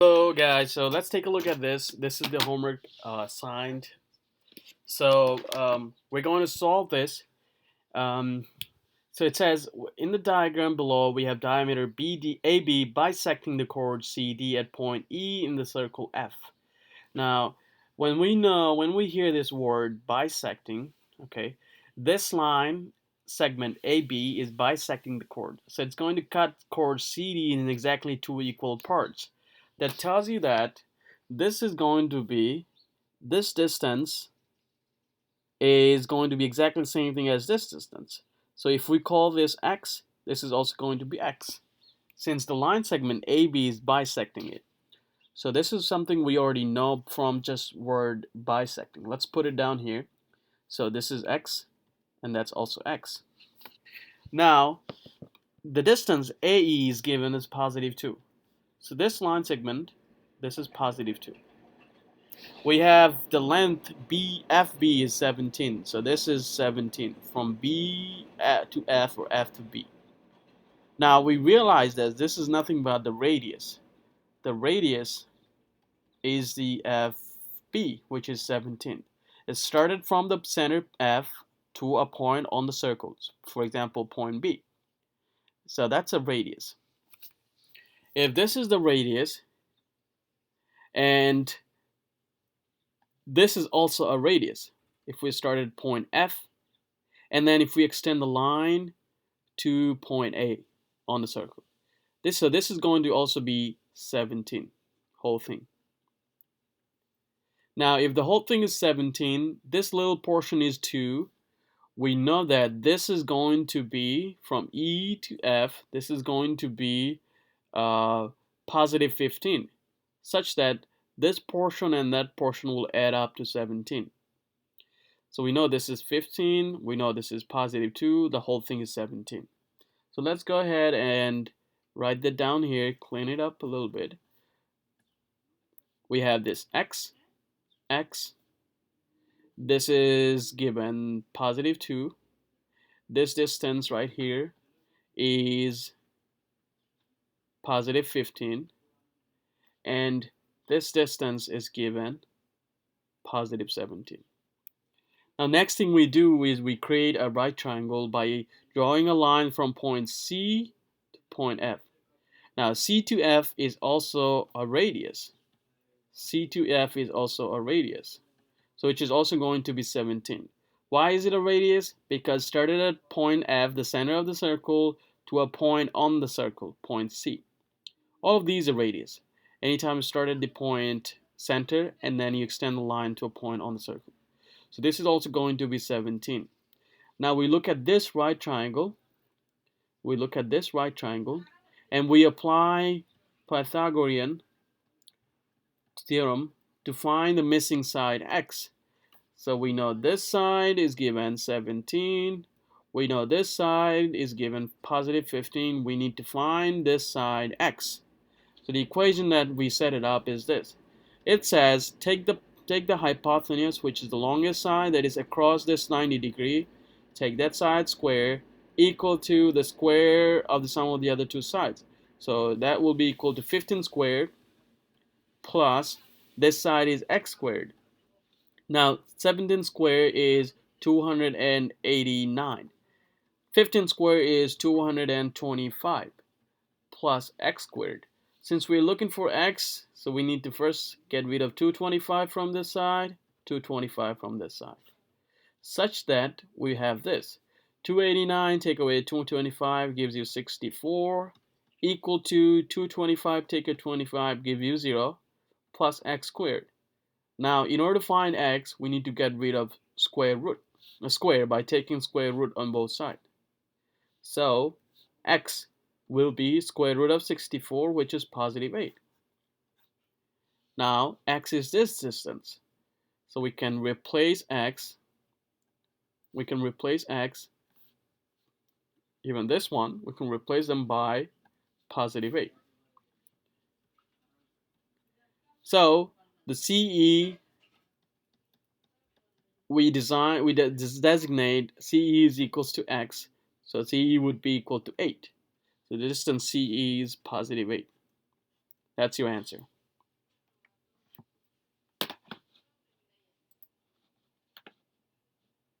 So guys, so let's take a look at this. This is the homework assigned. We're going to solve this. Um, so it says in the diagram below we have diameter AB bisecting the chord CD at point E in the circle F. Now, when we hear this word bisecting, okay, this line segment AB is bisecting the chord. So it's going to cut chord CD in exactly two equal parts. That tells you that this is going to be, this distance is going to be exactly the same thing as this distance. So if we call this X, this is also going to be X, since the line segment AB is bisecting it. So this is something we already know from just word bisecting. Let's put it down here. So this is X, and that's also X. Now, the distance AE is given as positive 2. So this line segment, this is positive 2. We have the length FB is 17. So this is 17 from B to F or F to B. Now we realize that this is nothing but the radius. The radius is the FB, which is 17. It started from the center F to a point on the circles, for example, point B. So that's a radius. If this is the radius, and this is also a radius, if we start at point F, and then if we extend the line to point A on the circle, this is going to also be 17, whole thing. Now, if the whole thing is 17, this little portion is 2. We know that this is going to be from E to F, this is going to be positive 15, such that this portion and that portion will add up to 17. So we know this is 15, we know this is positive 2, the whole thing is 17. So let's go ahead and write that down here, clean it up a little bit. We have this X, X, this is given positive 2. This distance right here is positive 15, and this distance is given positive 17. Now next thing we do is we create a right triangle by drawing a line from point C to point F. Now C to F is also a radius. C to F is also a radius, so which is also going to be 17. Why is it a radius? Because started at point F, the center of the circle, to a point on the circle, point C. All of these are radius. Anytime you start at the point center and then you extend the line to a point on the circle. So this is also going to be 17. Now we look at this right triangle. We look at this right triangle and we apply Pythagorean theorem to find the missing side X. So we know this side is given 17. We know this side is given positive 15. We need to find this side X. So the equation that we set it up is this. It says take the hypotenuse, which is the longest side that is across this 90 degree, take that side square, equal to the square of the sum of the other two sides. So that will be equal to 15 squared plus this side is x squared. Now 17 squared is 289. 15 squared is 225 plus x squared. Since we're looking for x, so we need to first get rid of 225 from this side, 225 from this side, such that we have this. 289 take away 225 gives you 64, equal to 225 take a 25 gives you 0, plus x squared. Now, in order to find x, we need to get rid of a square by taking square root on both sides. So, x will be square root of 64, which is positive 8. Now, x is this distance. So we can replace x. We can replace x, even this one, we can replace them by positive 8. So, the CE, we designate CE is equals to x. So CE would be equal to 8. So the distance CE is positive 8. That's your answer.